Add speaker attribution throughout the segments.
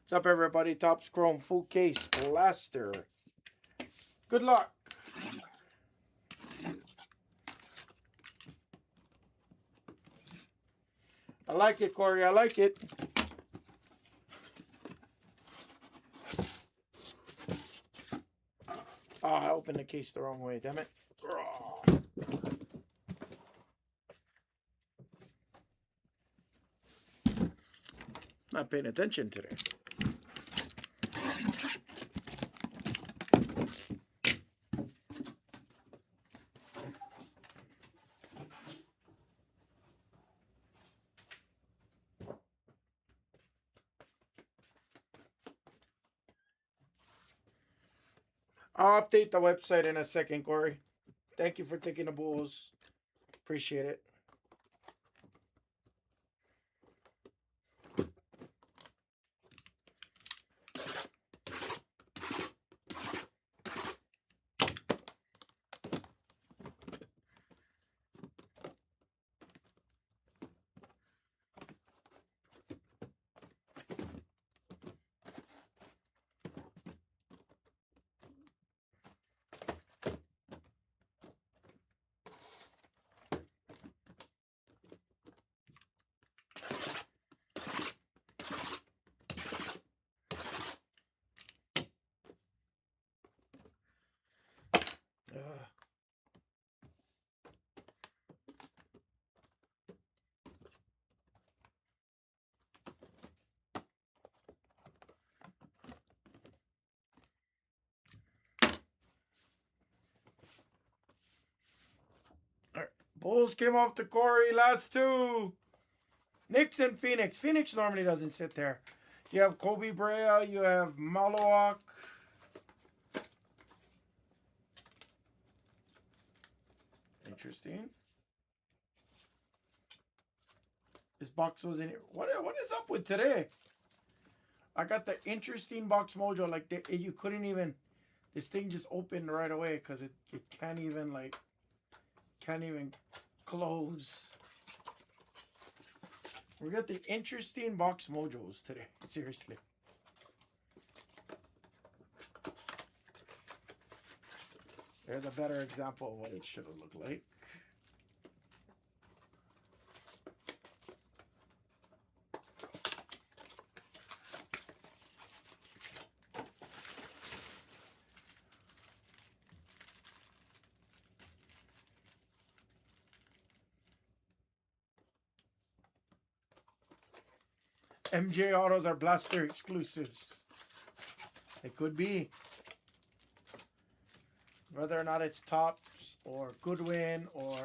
Speaker 1: What's up, everybody? Topps Chrome full case blaster. Good luck. I like it, Corey. I like it. Oh, I opened the case the wrong way. Damn it. Not paying attention today. I'll update the website in a second, Corey. Thank you for taking the bulls. Appreciate it. Bulls came off to Corey. Last two. Knicks and Phoenix. Phoenix normally doesn't sit there. You have Kobe Brea. You have Malawak. Interesting. This box was in here. What is up with today? I got the interesting box mojo. Like you couldn't even. This thing just opened right away because it can't even close. We got the interesting box mojos today. Seriously. There's a better example of what it should have looked like. MJ autos are blaster exclusives. It could be. Whether or not it's Topps or Goodwin or...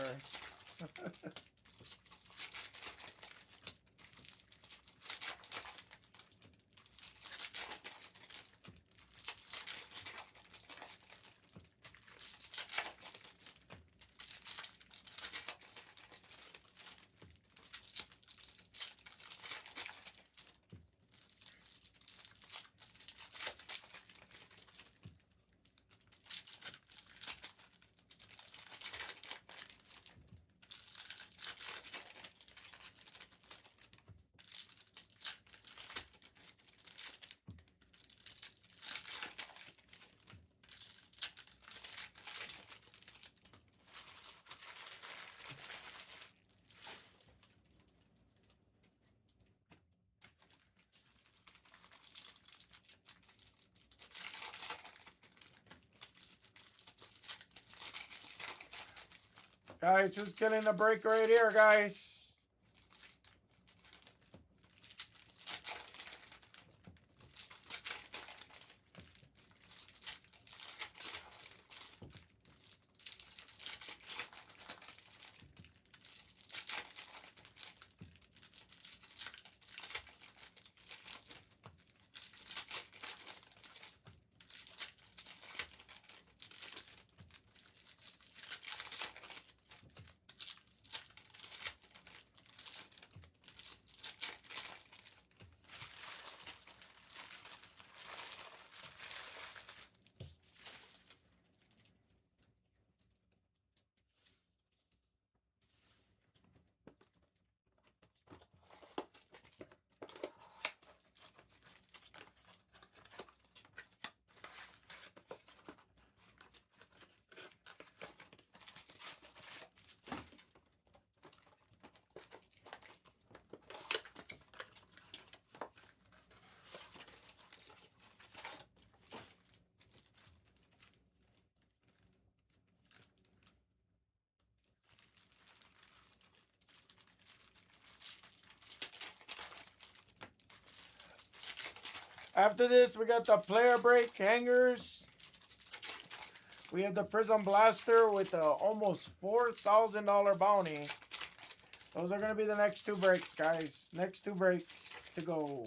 Speaker 1: Guys, who's getting a break right here, guys? After this, we got the player break hangers. We have the Prism Blaster with a almost $4,000 bounty. Those are going to be the next two breaks, guys. Next two breaks to go.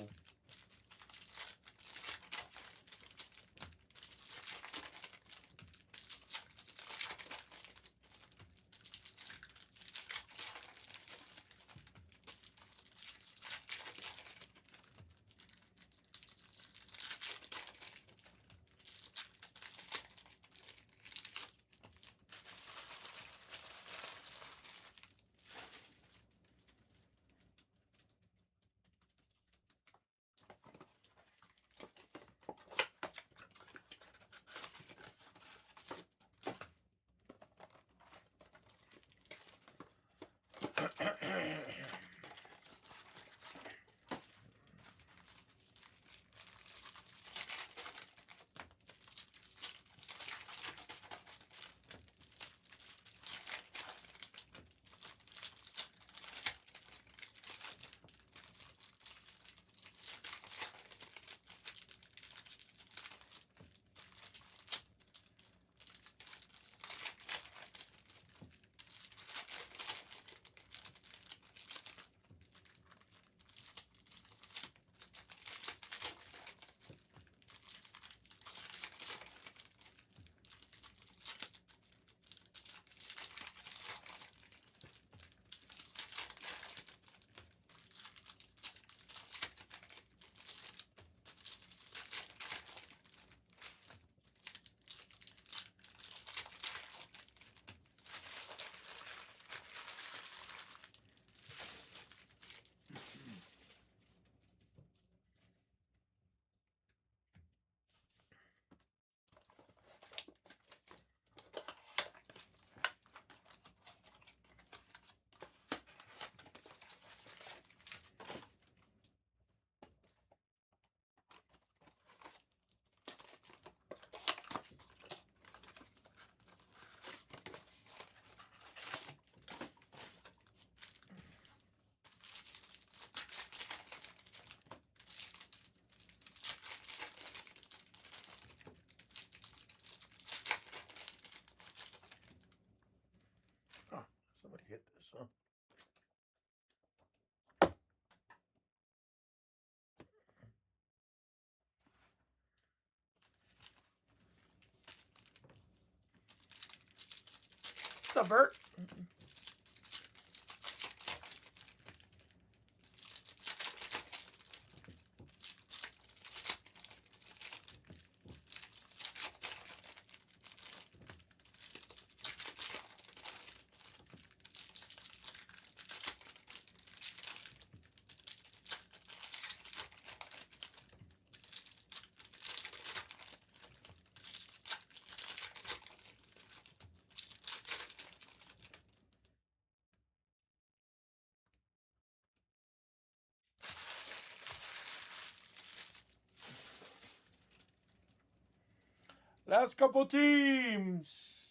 Speaker 1: Oh, somebody hit this, huh? What's up, Bert? Last couple teams.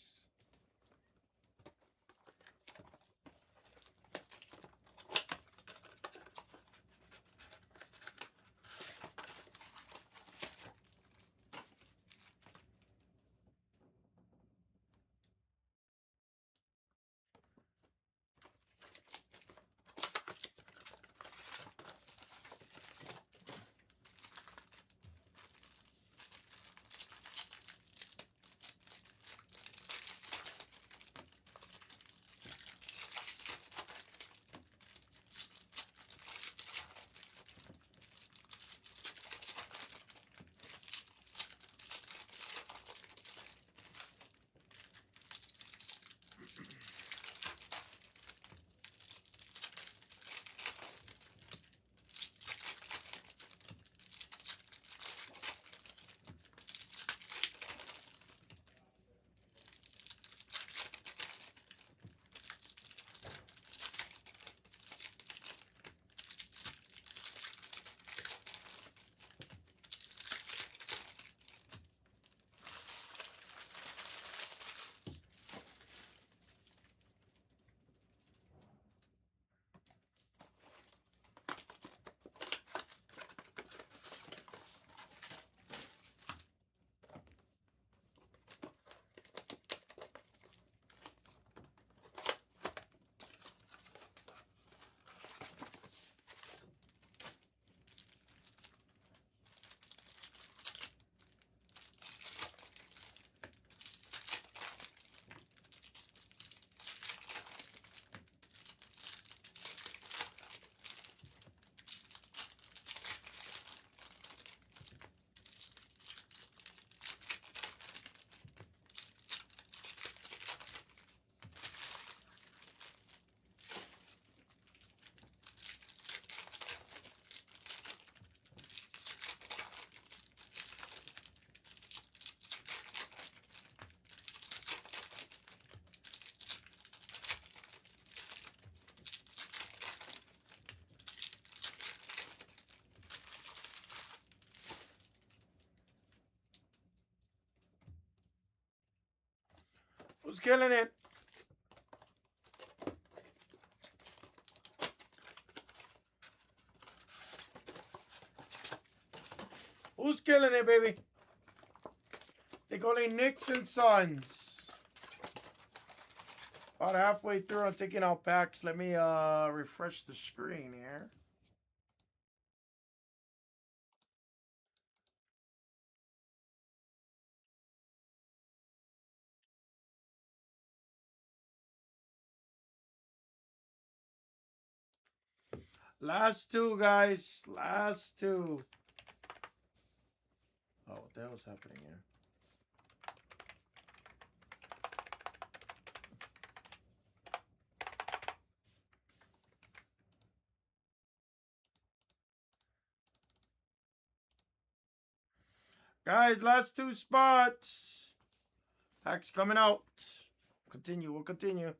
Speaker 1: Who's killing it? Who's killing it, baby? They calling Knicks and Suns. About halfway through, I'm taking out packs. Let me refresh the screen here. Last two, guys. Last two. Oh, what the hell's happening here? Guys, last two spots. Packs coming out. Continue. We'll continue.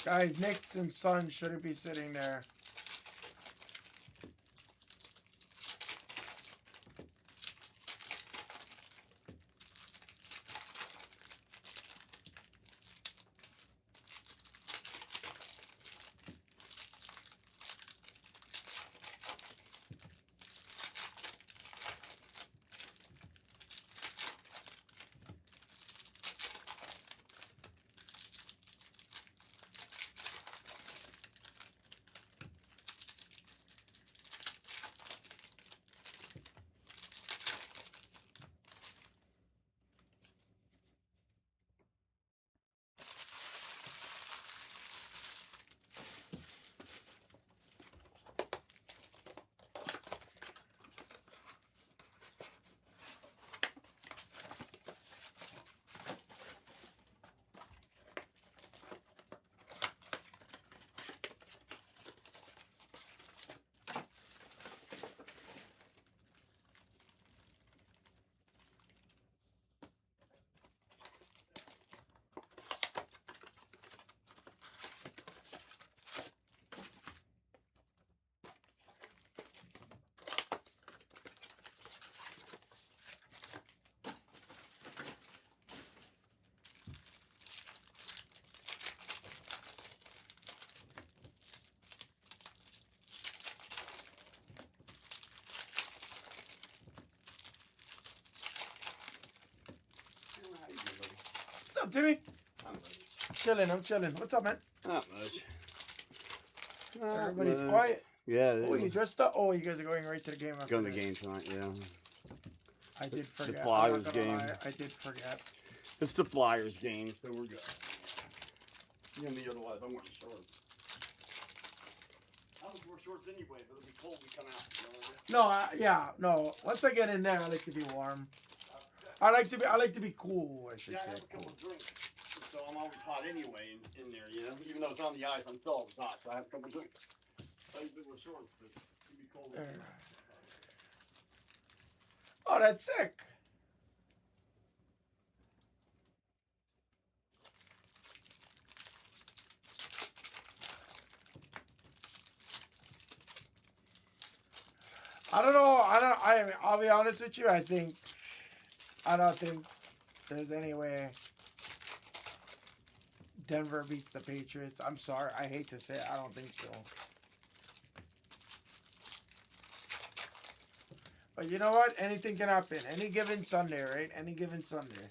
Speaker 1: Guys, Knicks and Suns shouldn't be sitting there. What's up, Timmy? I'm chilling. What's up, man?
Speaker 2: Not much.
Speaker 1: Everybody's quiet.
Speaker 2: Yeah.
Speaker 1: Oh, you dressed up? Oh, you guys are going right to the game.
Speaker 2: Going to the game tonight, yeah.
Speaker 1: I did forget.
Speaker 2: The Flyers game.
Speaker 1: I did forget.
Speaker 2: It's the Flyers game, so we're good. You know, otherwise I'm wearing shorts. I was wear shorts anyway, but it'll be cold when we come out. You know
Speaker 1: No. Once I get in there, I like to be warm. I like to be cool. I should say.
Speaker 2: I have a couple of drinks, so I'm always hot anyway in there. You know, even though it's on the ice, I'm still always hot. So I have a couple of drinks. I usually wear shorts, but it'll be cold.
Speaker 1: Oh, that's sick. I don't know. I'll be honest with you. I don't think there's any way Denver beats the Patriots. I'm sorry. I hate to say it. I don't think so. But you know what? Anything can happen. Any given Sunday, right? Any given Sunday.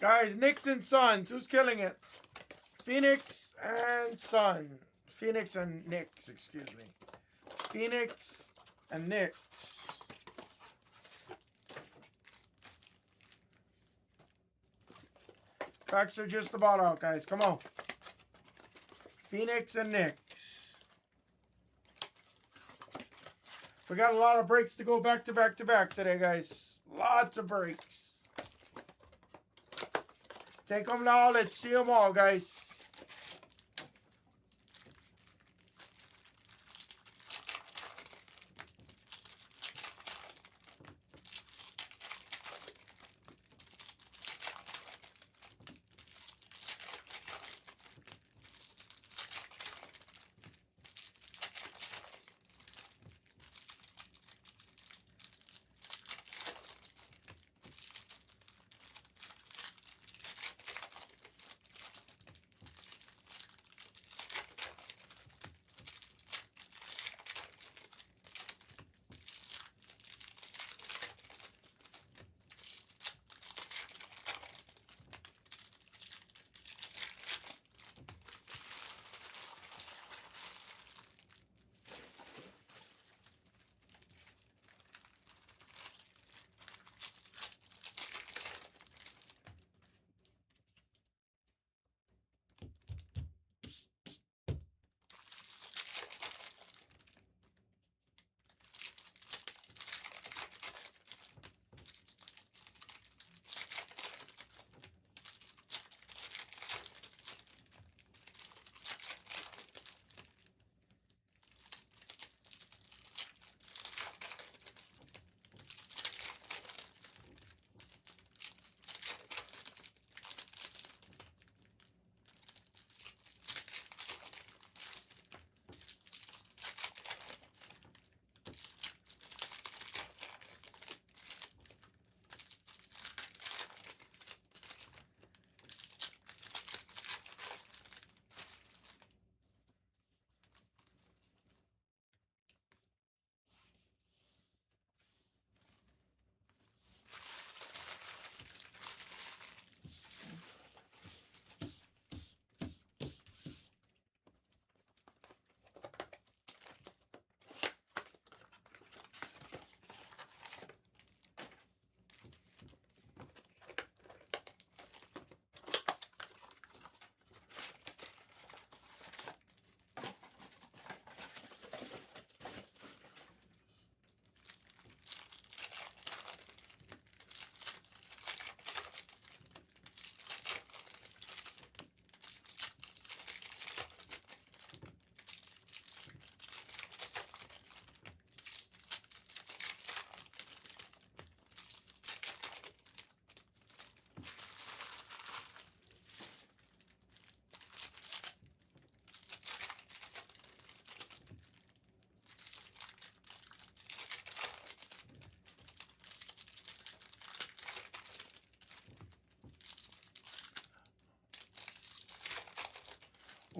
Speaker 1: Guys, Knicks and Suns. Who's killing it? Phoenix and Sun. Phoenix and Knicks, excuse me. Phoenix and Knicks. Packs are just about out, guys. Come on. Phoenix and Knicks. We got a lot of breaks to go back to back to back today, guys. Lots of breaks. Take them now. Let's see them all, guys.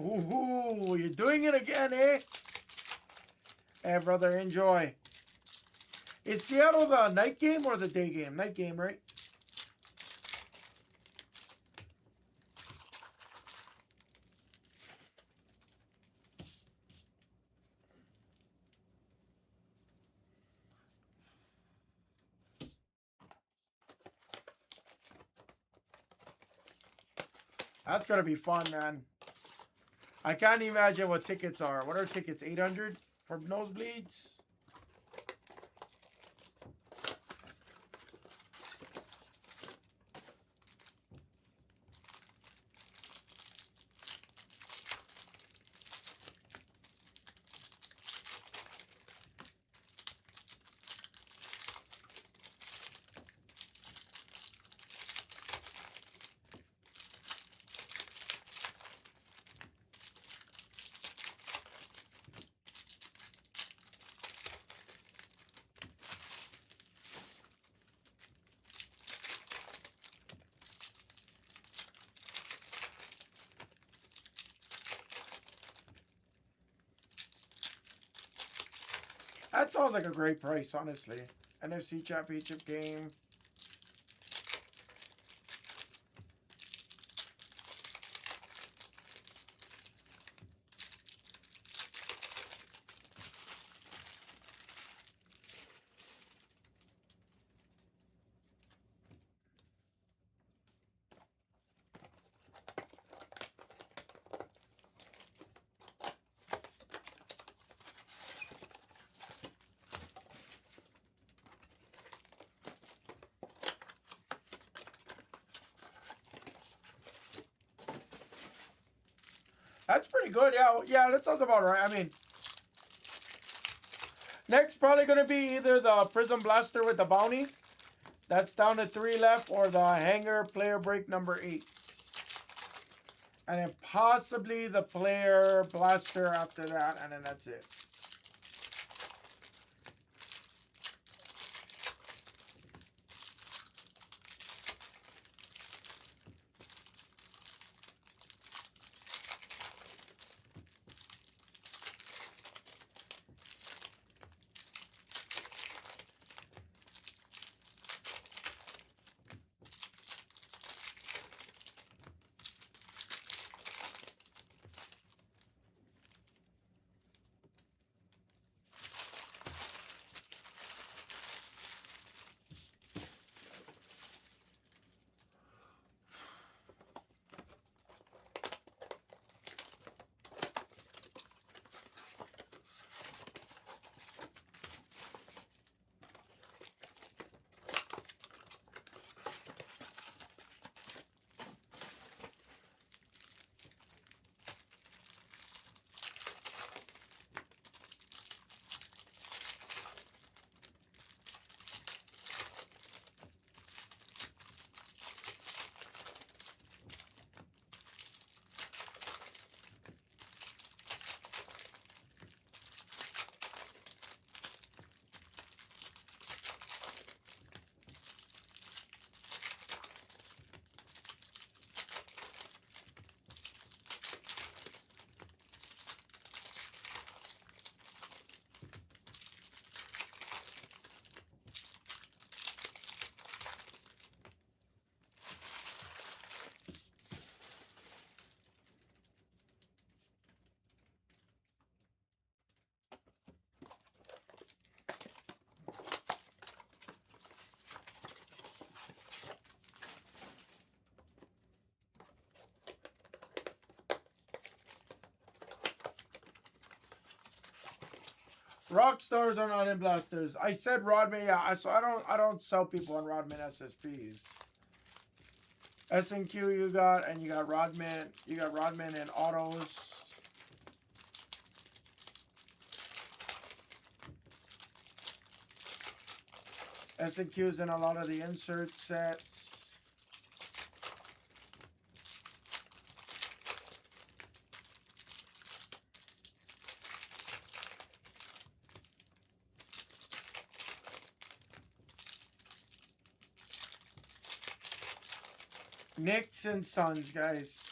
Speaker 1: Ooh, you're doing it again, eh? Hey, brother, enjoy. Is Seattle the night game or the day game? Night game, right? That's going to be fun, man. I can't imagine what tickets are. What are tickets? 800 for nosebleeds? That sounds like a great price, honestly. NFC Championship game. That's pretty good. Yeah, yeah, that sounds about right. I mean, next probably gonna be either the Prism Blaster with the bounty. That's down to 3 left, or the Hanger Player Break number 8. And then possibly the Player Blaster after that, and then that's it. Rock stars are not in blasters. I said Rodman, yeah. So I don't sell people on Rodman SSPs. S&Q you got, and you got Rodman. You got Rodman in autos. S&Q's in a lot of the insert sets. Knicks and Suns, guys.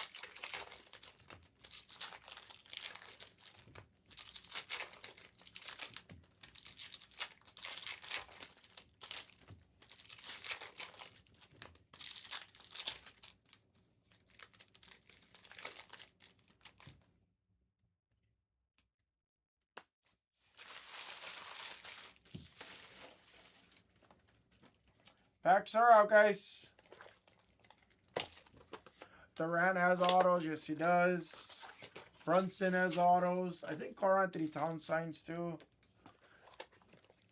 Speaker 1: Packs are out, guys. Durant has autos. Yes, he does. Brunson has autos. I think Karl Anthony Towns signs too.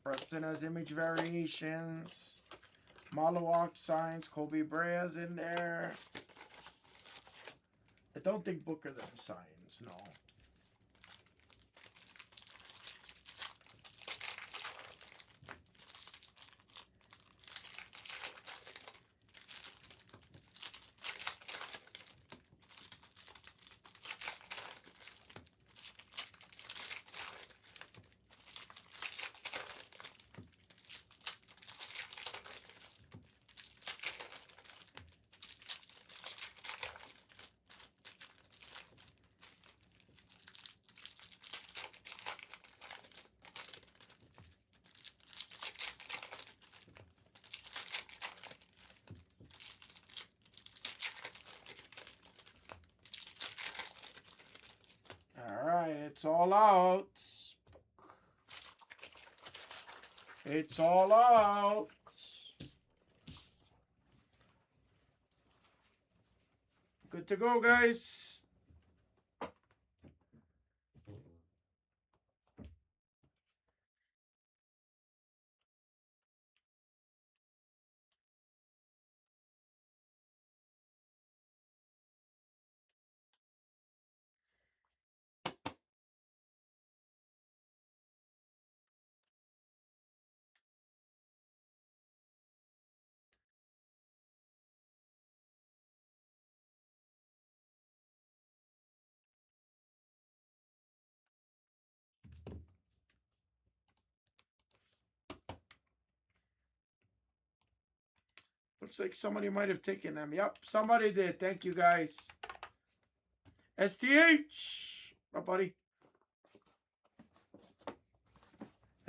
Speaker 1: Brunson has image variations. Malawak signs. Kobe Bryant's in there. I don't think Booker them signs, no. It's all out. It's all out. Good to go, guys. Looks like somebody might have taken them. Yep, somebody did. Thank you, guys. STH. What up, buddy?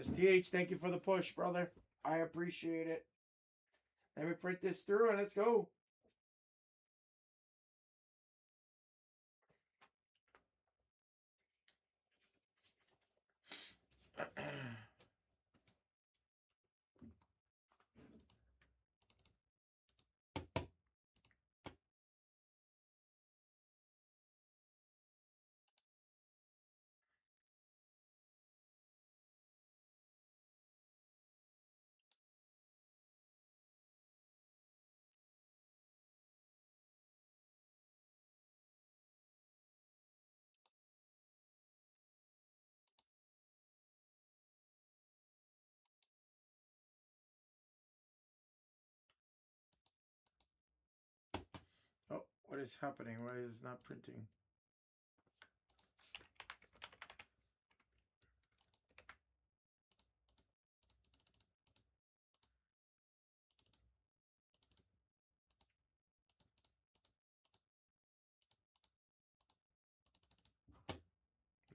Speaker 1: STH, thank you for the push, brother. I appreciate it. Let me print this through and let's go. Oh, what is happening? Why is it not printing?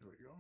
Speaker 1: There we go.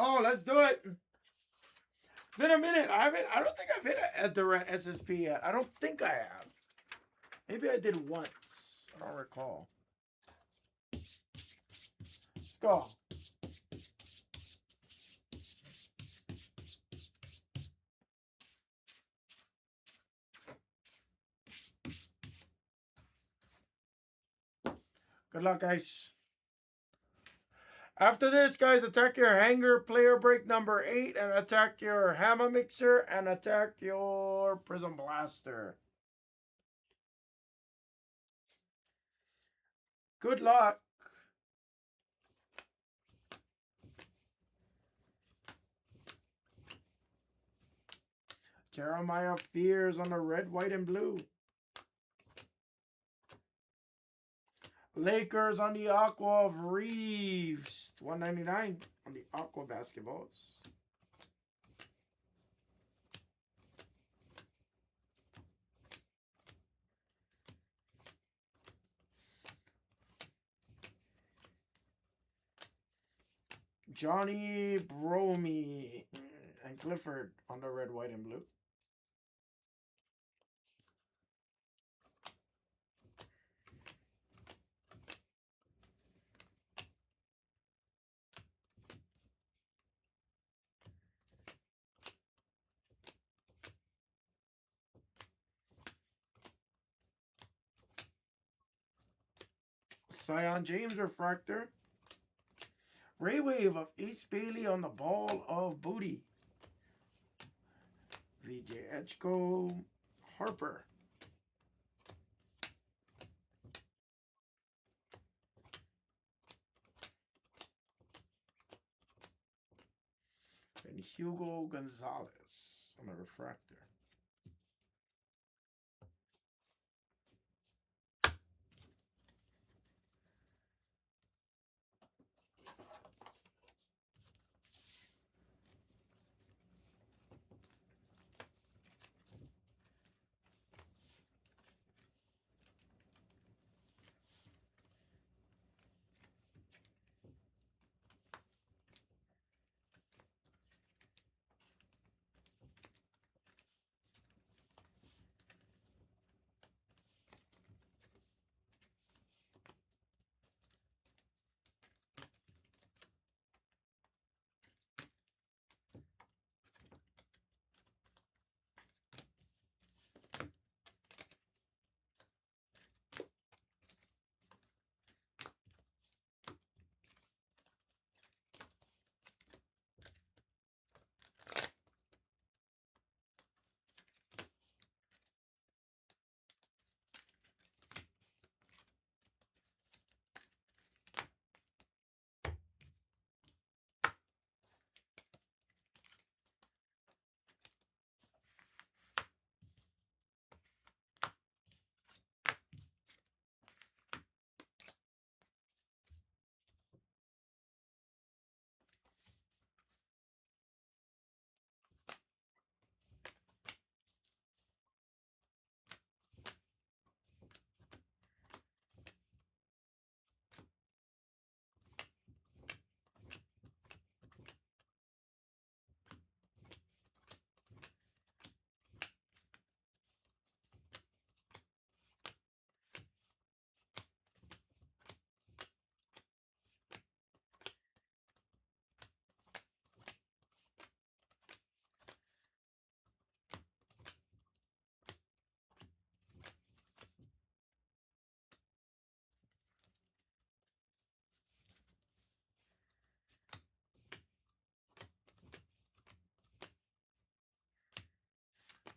Speaker 1: Oh, let's do it. Been a minute. I don't think I've hit a Durant SSP yet. I don't think I have. Maybe I did once. I don't recall. Let's go. Good luck, guys. After this, guys, attack your hanger player break number 8 and attack your hammer mixer and attack your prism blaster. Good luck. Jeremiah Fears on the red, white, and blue. Lakers on the aqua of Reeves. $1.99 on the aqua basketballs. Johnny Bromy and Clifford on the red, white, and blue. Zion James refractor. Ray Wave of Ace Bailey on the ball of booty. VJ Etchko Harper. And Hugo Gonzalez on the refractor.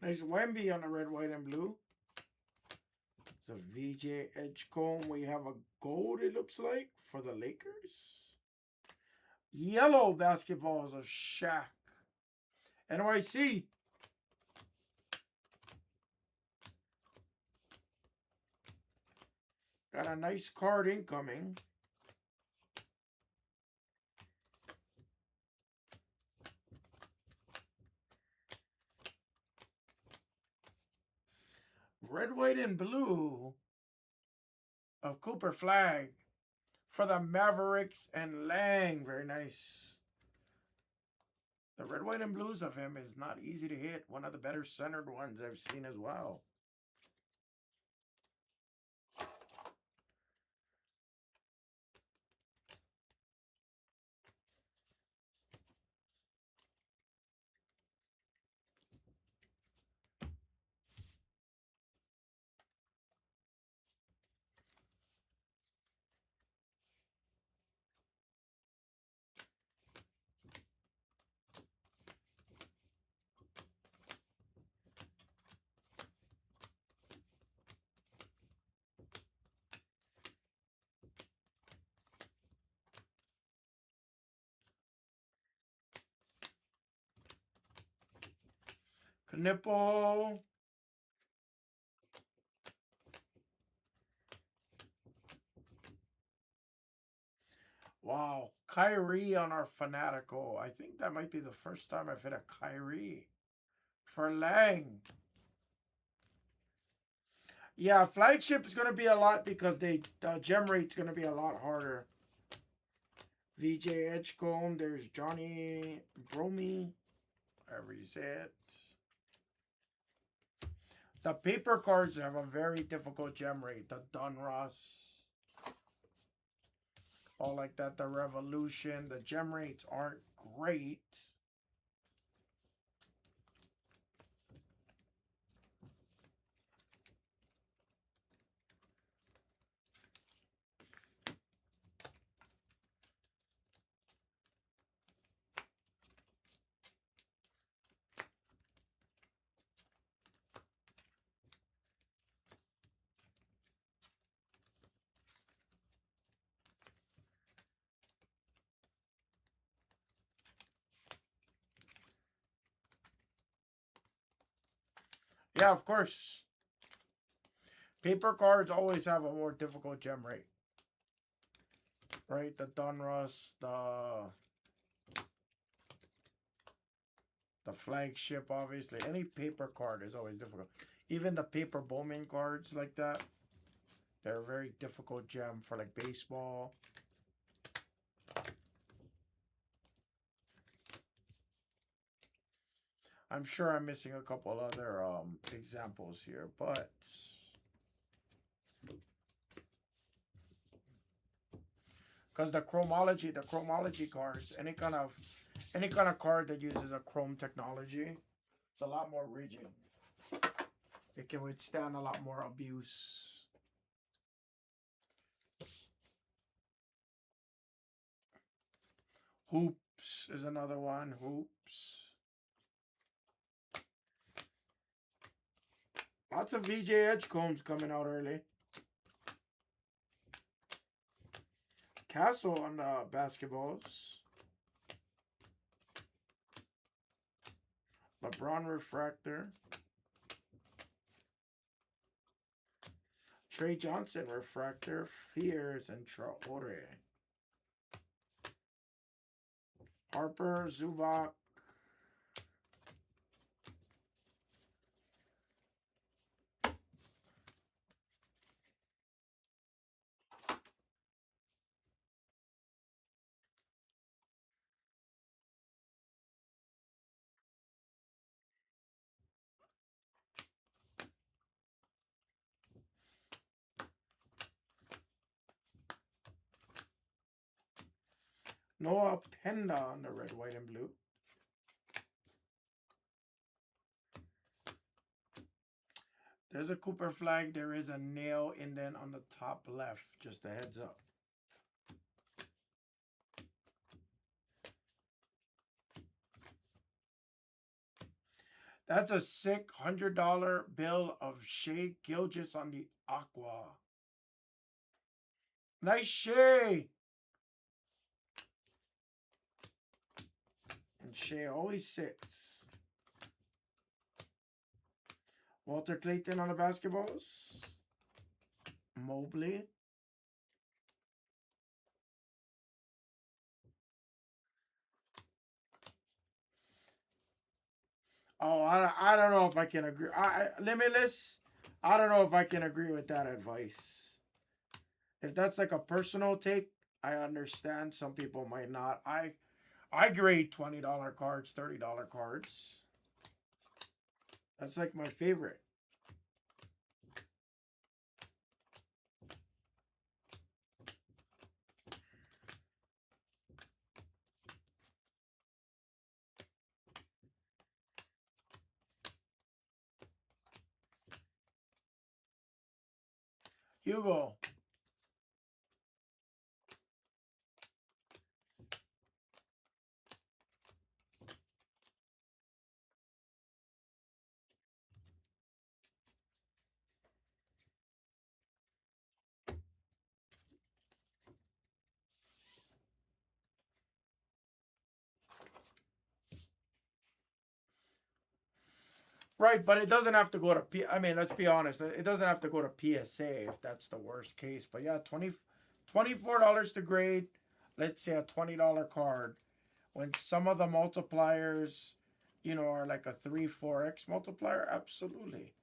Speaker 1: Nice Wemby on the red, white, and blue. It's a VJ Edgecombe. We have a gold, it looks like, for the Lakers. Yellow basketballs of Shaq. NYC. Got a nice card incoming. Red, white, and blue of Cooper Flag for the Mavericks and Lang. Very nice. The red, white, and blues of him is not easy to hit. One of the better centered ones I've seen as well. Knipple. Wow. Kyrie on our Fanatical. I think that might be the first time I've hit a Kyrie. For Lang. Yeah, flagship is going to be a lot because the gem rate's going to be a lot harder. VJ Edgecombe. There's Johnny Bromy. However you say it. The paper cards have a very difficult gem rate. The Donruss. All like that. The Revolution. The gem rates aren't great. Yeah, of course. Paper cards always have a more difficult gem rate. Right? The Donruss, the flagship, obviously. Any paper card is always difficult. Even the paper Bowman cards like that. They're a very difficult gem for like baseball. I'm sure I'm missing a couple other examples here, but because the chromology cards, any kind of card that uses a chrome technology, it's a lot more rigid. It can withstand a lot more abuse. Hoops is another one. Hoops. Lots of VJ Edgecombs coming out early. Castle on the basketballs. LeBron Refractor. Trey Johnson Refractor. Fears and Traore. Harper, Zubac. Noah Penda on the red, white, and blue. There's a Cooper Flag. There is a nail indent on the top left. Just a heads up. That's a sick $100 bill of Shea Gilgis on the Aqua. Nice Shea. And Shea always sits. Walter Clayton on the basketballs. Mobley. Oh, I don't know if I can agree. Limitless. I don't know if I can agree with that advice. If that's like a personal take, I understand. Some people might not. I grade $20 cards, $30 cards. That's like my favorite. Hugo. Right, but it doesn't have to go to I mean, let's be honest. It doesn't have to go to PSA if that's the worst case. But yeah, $24 to grade. Let's say a $20 card. When some of the multipliers, are like a 3-4x multiplier, absolutely.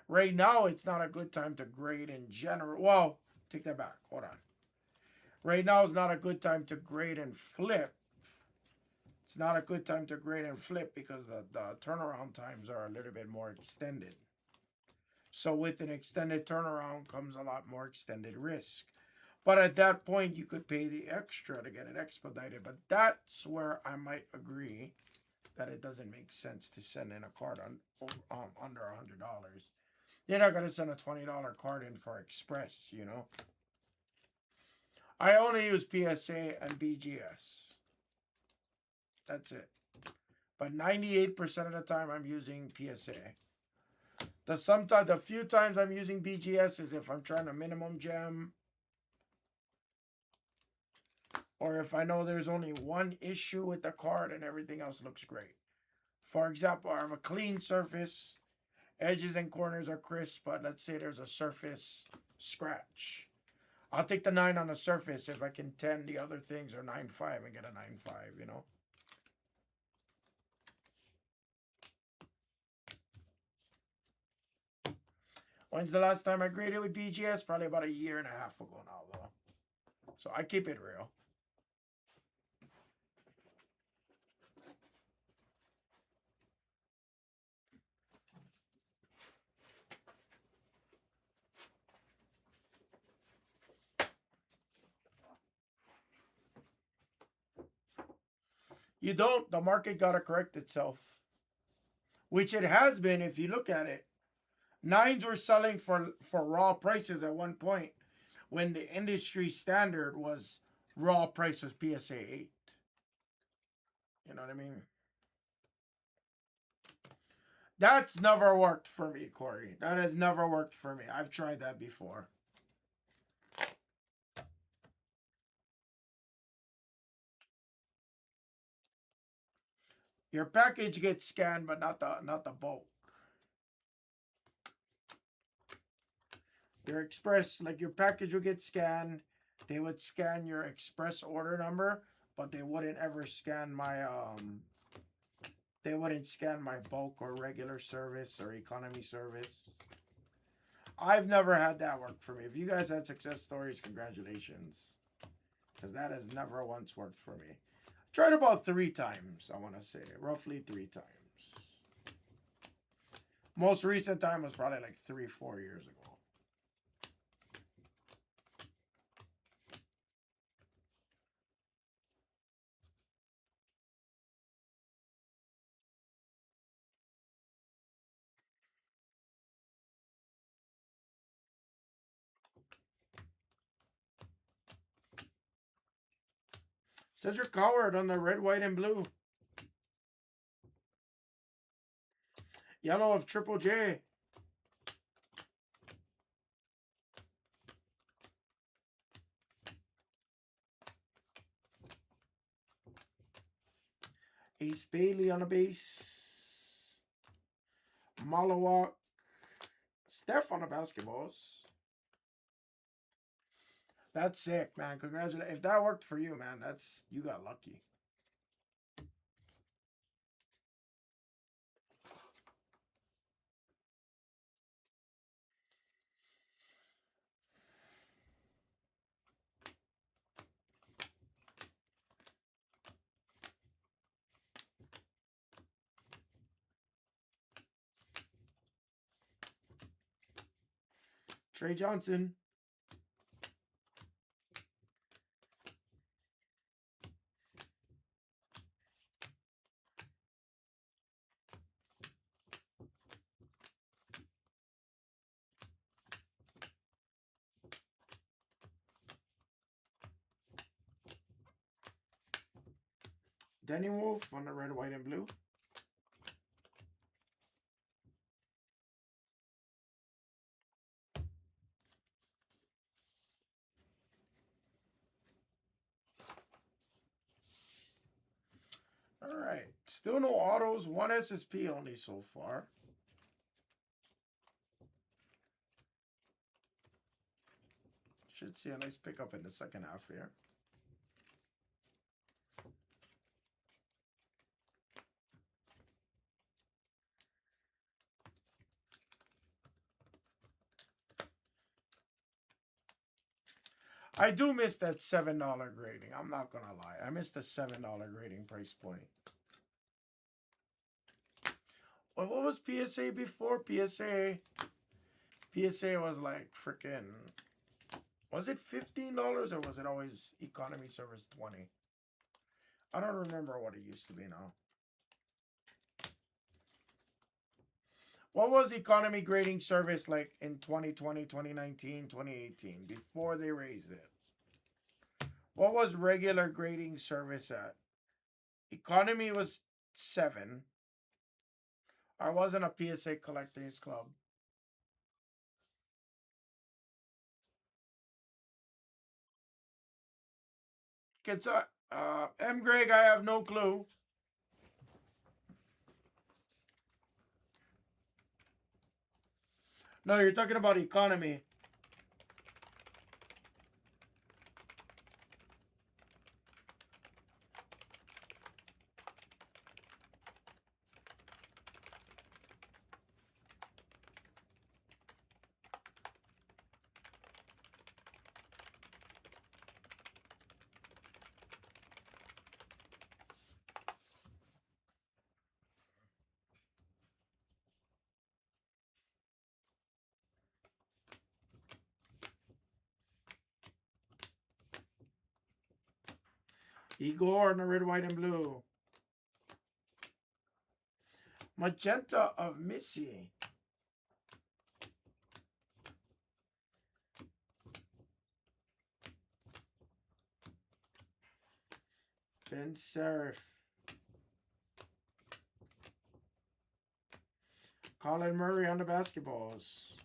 Speaker 1: Right now, it's not a good time to grade in general. Well, take that back. Hold on. Right now is not a good time to grade and flip. It's not a good time to grade and flip because the turnaround times are a little bit more extended. So with an extended turnaround comes a lot more extended risk. But at that point, you could pay the extra to get it expedited. But that's where I might agree that it doesn't make sense to send in a card under $100. You're not going to send a $20 card in for Express. I only use PSA and BGS. That's it. But 98% of the time, I'm using PSA. The few times I'm using BGS is if I'm trying to minimum gem, or if I know there's only one issue with the card and everything else looks great. For example, I have a clean surface, edges and corners are crisp, but let's say there's a surface scratch. I'll take the 9 on the surface if I can 10 the other things, or 9.5 and get a 9.5. When's the last time I graded with BGS? Probably about a year and a half ago now, though. So I keep it real. You don't. The market got to correct itself, which it has been if you look at it. Nines were selling for raw prices at one point when the industry standard was raw price was PSA 8. You know what I mean? That's never worked for me, Corey. That has never worked for me. I've tried that before. Your package gets scanned, but not the bulk. Your express, like your package would get scanned. They would scan your express order number, but they wouldn't ever scan my they wouldn't scan my bulk or regular service or economy service. I've never had that work for me. If you guys had success stories, congratulations. Because that has never once worked for me. Tried about 3 times, I want to say. Roughly 3 times. Most recent time was probably like 3-4 years ago. Cedric Coward on the red, white, and blue. Yellow of Triple J. Ace Bailey on the base. Malawak. Steph on the basketballs. That's sick, man. Congratulations. If that worked for you, man, you got lucky. Trey Johnson. Danny Wolf on the red, white, and blue. All right. Still no autos. One SSP only so far. Should see a nice pickup in the second half here. I do miss that $7 grading. I'm not going to lie. I miss the $7 grading price point. Well, what was PSA before? PSA was like freaking... Was it $15 or was it always economy service $20? I don't remember what it used to be now. What was economy grading service like in 2020, 2019, 2018 before they raised it? What was regular grading service at? Economy was 7. I wasn't a PSA Collectors Club. Kids, M. Greg, I have no clue. No, you're talking about economy. Igor in the red, white, and blue. Magenta of Missy. Ben Serif. Colin Murray on the basketballs.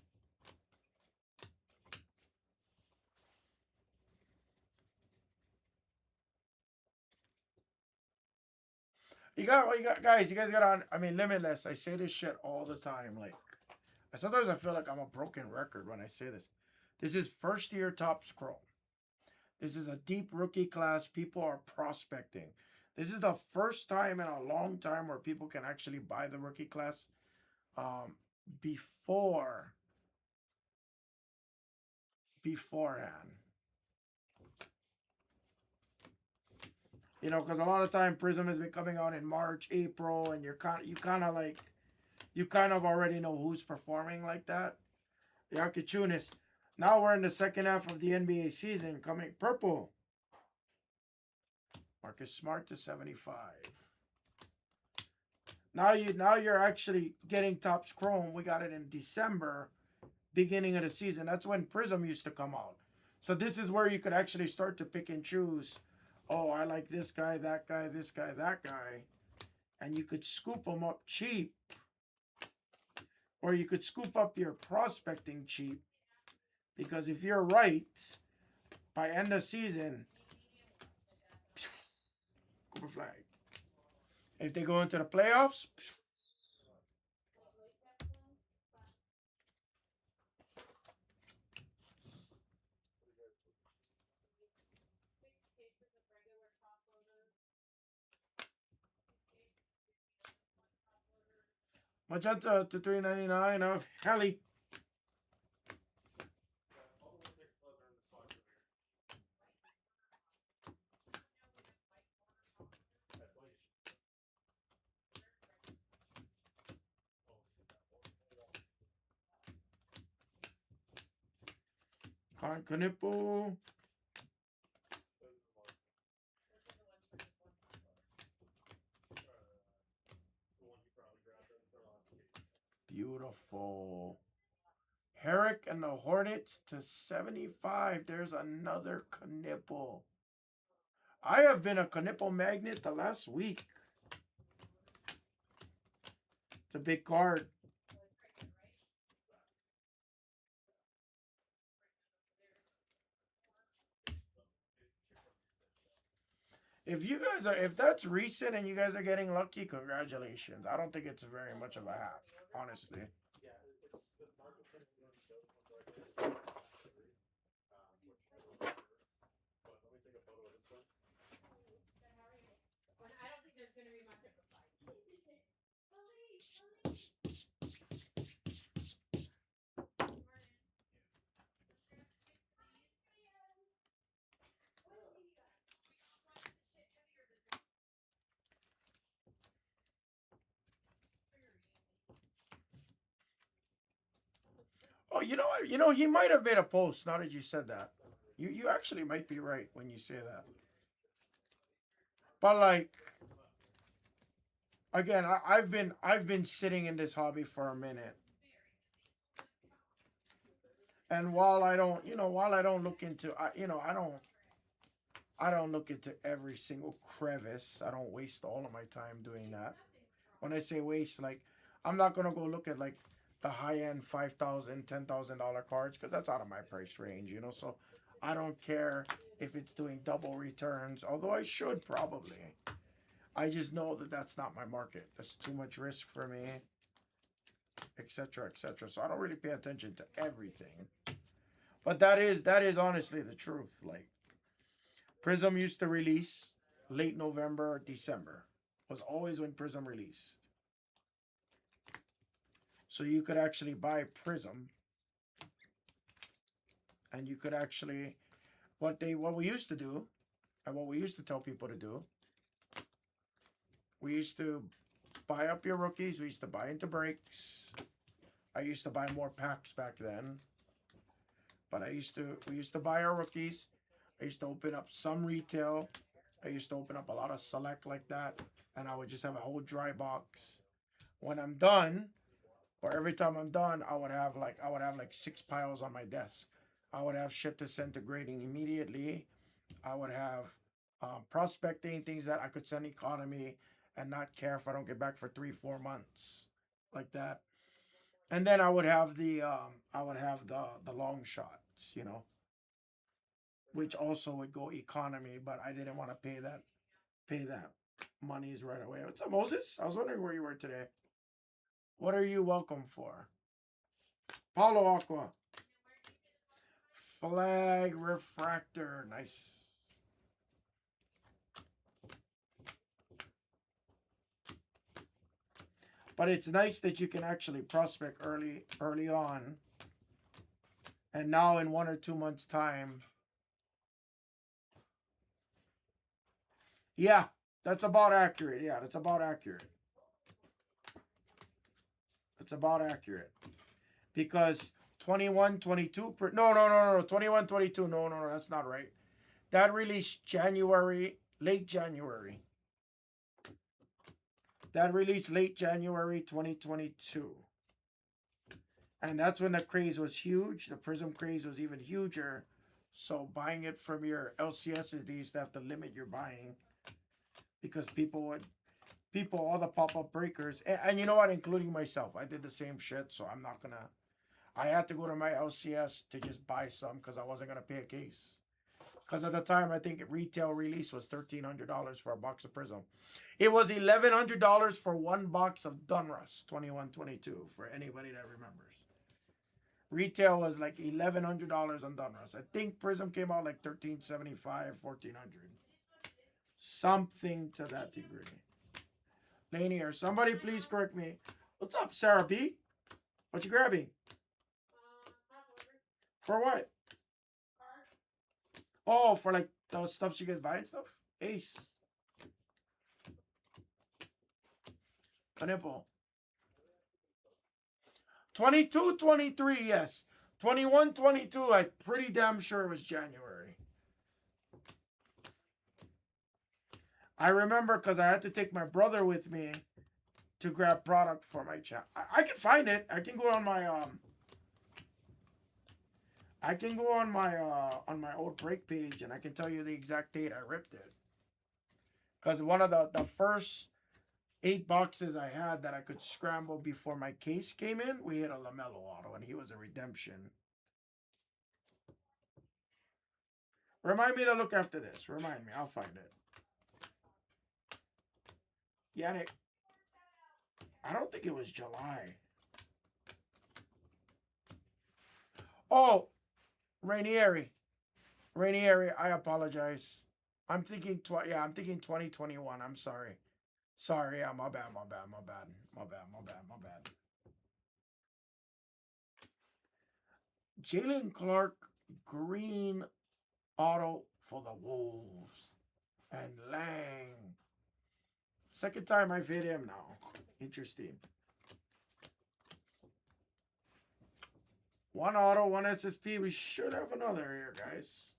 Speaker 1: You got, guys, you guys got on, I mean, Limitless. I say this shit all the time. Like, sometimes I feel like I'm a broken record when I say this. This is first year Topps Chrome. This is a deep rookie class. People are prospecting. This is the first time in a long time where people can actually buy the rookie class beforehand. You know, because a lot of time Prism has been coming out in March, April, and you kind of already know who's performing like that. Yakichunis. Now we're in the second half of the NBA season. Coming purple. Marcus Smart to 75. Now you're actually getting Topps Chrome. We got it in December, beginning of the season. That's when Prism used to come out. So this is where you could actually start to pick and choose. Oh, I like this guy, that guy, this guy, that guy. And you could scoop them up cheap. or you could scoop up your prospecting cheap, because if you're right, by end of season, Cooper flag. If they go into the playoffs, Magenta to 399 of Helly. Kanipo. Beautiful. Herrick and the Hornets to 75. There's another Knipple. I have been a Knipple magnet the last week. It's a big card. If that's recent and you guys are getting lucky, congratulations. I don't think it's very much of a hack, honestly. Oh, you know what? You know, he might have made a post now that you said that. You actually might be right when you say that. But like again, I've been sitting in this hobby for a minute. And while I don't, while I don't look into I don't look into every single crevice. I don't waste all of my time doing that. When I say waste, like I'm not gonna go look at like the high end $5,000, $10,000 cards because that's out of my price range, So I don't care if it's doing double returns, although I should probably. I just know that that's not my market. That's too much risk for me, etc., etc. So I don't really pay attention to everything. But that is honestly the truth. Like Prism used to release late November, December. Was always when Prism released. So you could actually buy Prism, and you could actually what we used to do, and what we used to tell people to do. We used to buy up your rookies. We used to buy into breaks. I used to buy more packs back then. But we used to buy our rookies. I used to open up some retail. I used to open up a lot of select like that. And I would just have a whole dry box. When I'm done, or every time I'm done, I would have like 6 piles on my desk. I would have shit to send to grading immediately. I would have prospecting, things that I could send economy and not care if I don't get back for 3-4 months, like that. And then I would have the long shots, which also would go economy, but I didn't want to pay that monies right away. What's up, Moses? I was wondering where you were today. What are you welcome for? Paulo Aqua. Flag refractor. Nice. But it's nice that you can actually prospect early on. And now in 1 or 2 months' time. Yeah, that's about accurate. Yeah, that's about accurate. That's about accurate. Because 21, 22. No. 21, 22. No, that's not right. That released late January. That released late January 2022. And that's when the craze was huge. The Prism craze was even huger. So buying it from your LCSs, they used to have to limit your buying because people would people all the pop-up breakers, and you know what, including myself, I did the same shit. So I'm not gonna. I had to go to my LCS to just buy some because I wasn't gonna pay a case. Because at the time, I think retail release was $1,300 for a box of Prism. It was $1,100 for one box of Dunruss 2122 for anybody that remembers. Retail was like $1,100 on Dunruss. I think Prism came out like $1,375, $1,400, something to that degree. Laney, or somebody please correct me. What's up, Sarah B? What you grabbing? For what? Oh, for like the stuff she gets buying stuff? Ace. Canepo. 22, 23, yes. 21, 22, I'm pretty damn sure it was January. I remember because I had to take my brother with me to grab product for my chat. I can find it. I can go on my on my old break page and I can tell you the exact date I ripped it. Because one of the first 8 boxes I had that I could scramble before my case came in, we hit a LaMelo auto and he was a redemption. Remind me to look after this. Remind me. I'll find it. Yannick. I don't think it was July. Oh, Rainieri. Rainieri, I apologize. I'm thinking I'm thinking 2021. I'm sorry. Sorry, yeah, my bad. Jalen Clark, green auto for the Wolves. And Lang. Second time I've hit him now. Interesting. One auto, one SSP. We should have another here, guys.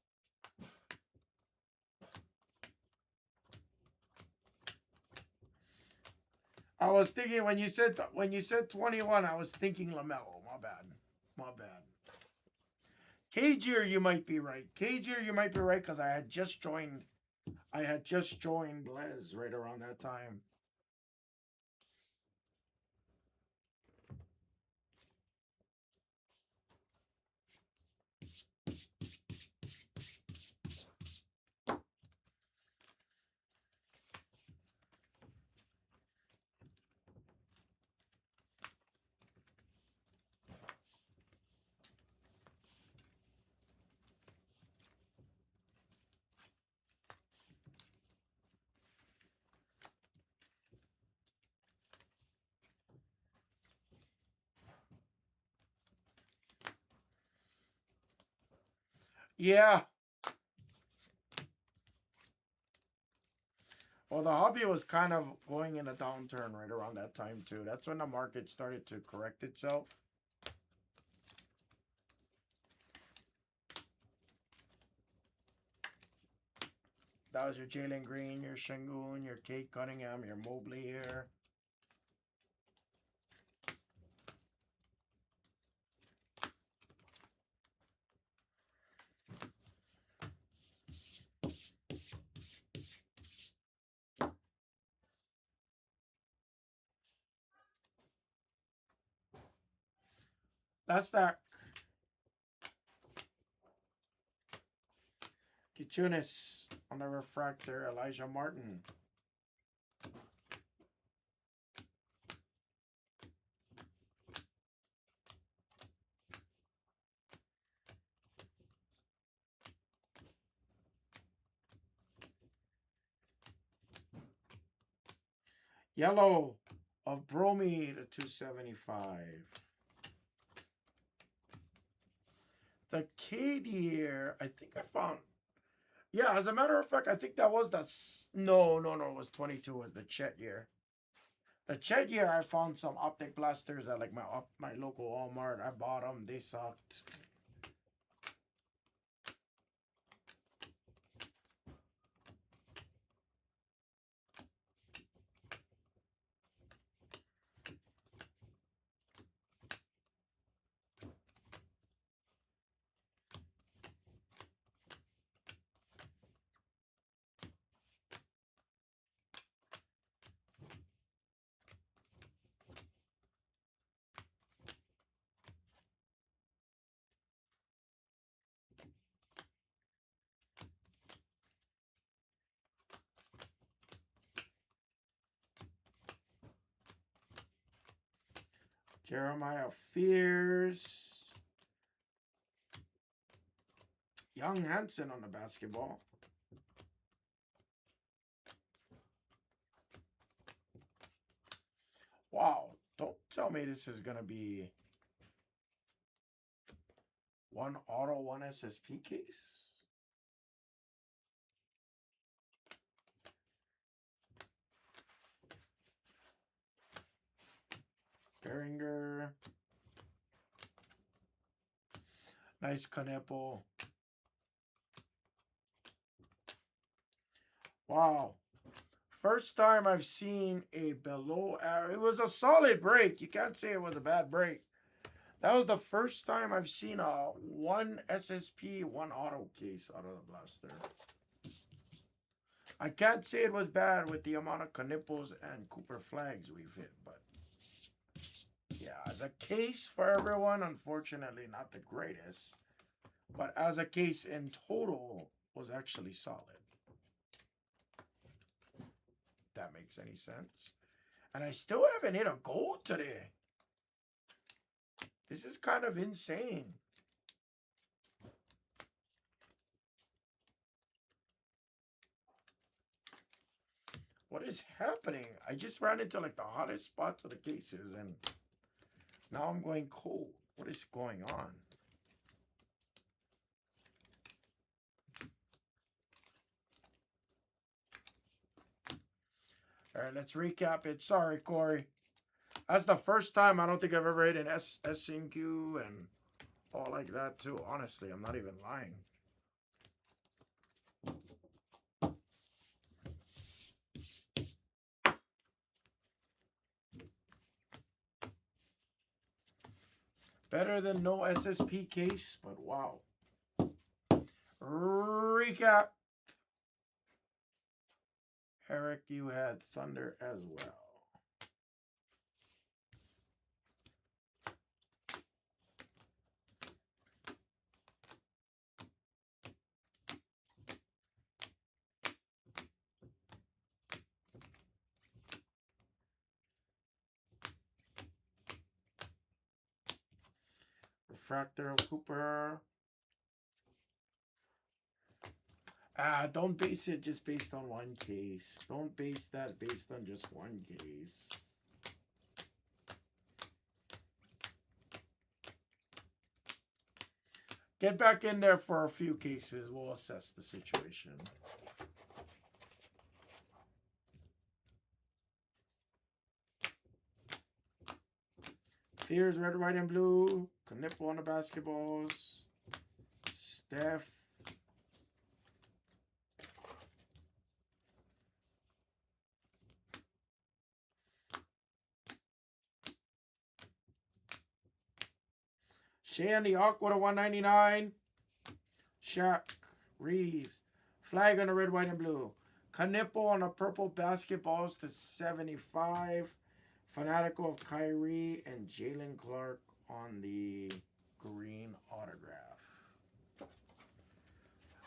Speaker 1: I was thinking when you said 21, I was thinking LaMelo. My bad. Cagier, you might be right. Cagier, you might be right because I had just joined Blez right around that time. Yeah. Well, the hobby was kind of going in a downturn right around that time, too. That's when the market started to correct itself. That was your Jalen Green, your Şengün, your Kate Cunningham, your Mobley here. That's that. Kitunis on the refractor, Elijah Martin. Yellow of Bromine to 275. The Cade here, I think I found. Yeah, as a matter of fact, I think that was no, it was 22 was the Chet year. The Chet year, I found some optic blasters at like my local Walmart. I bought them. They sucked. Jeremiah Fears. Young Hansen on the basketball. Wow. Don't tell me this is going to be one auto, one SSP case. Beringer. Nice Canepo. Wow. First time I've seen a below average. It was a solid break. You can't say it was a bad break. That was the first time I've seen a one SSP, one auto case out of the blaster. I can't say it was bad with the amount of Canipos and Cooper flags we've hit, but yeah, as a case for everyone, unfortunately not the greatest. But as a case in total, was actually solid. If that makes any sense. And I still haven't hit a gold today. This is kind of insane. What is happening? I just ran into like the hottest spots of the cases and now I'm going cold. What is going on? All right, let's recap it. Sorry, Corey. That's the first time I don't think I've ever hit an SNQ and all like that too. Honestly, I'm not even lying. Better than no SSP case, but wow. Recap. Herrick, you had Thunder as well. Refractor of Cooper. Don't base it just based on one case. Don't base that based on just one case. Get back in there for a few cases. We'll assess the situation. Fears, red, white, and blue. Canepo on the basketballs. Steph. Shea on the Aqua to 199. Shaq. Reeves. Flag on the red, white, and blue. Canepo on the purple basketballs to 75. Fanatical of Kyrie and Jalen Clark on the green autograph.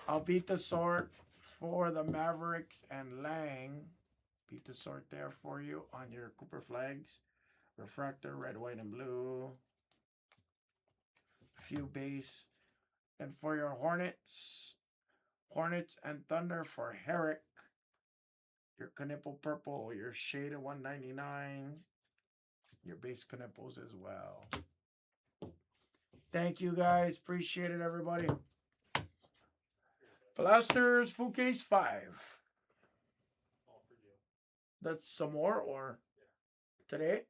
Speaker 1: I'll beat the sort for the Mavericks and Lang. Beat the sort there for you on your Cooper flags. Refractor, red, white, and blue. Few base. And for your Hornets and Thunder for Herrick. Your Canepo purple, your shade of 199. Your base Canepos as well. Thank you guys. Appreciate it, everybody. Blasters, full case 5. That's some more or today?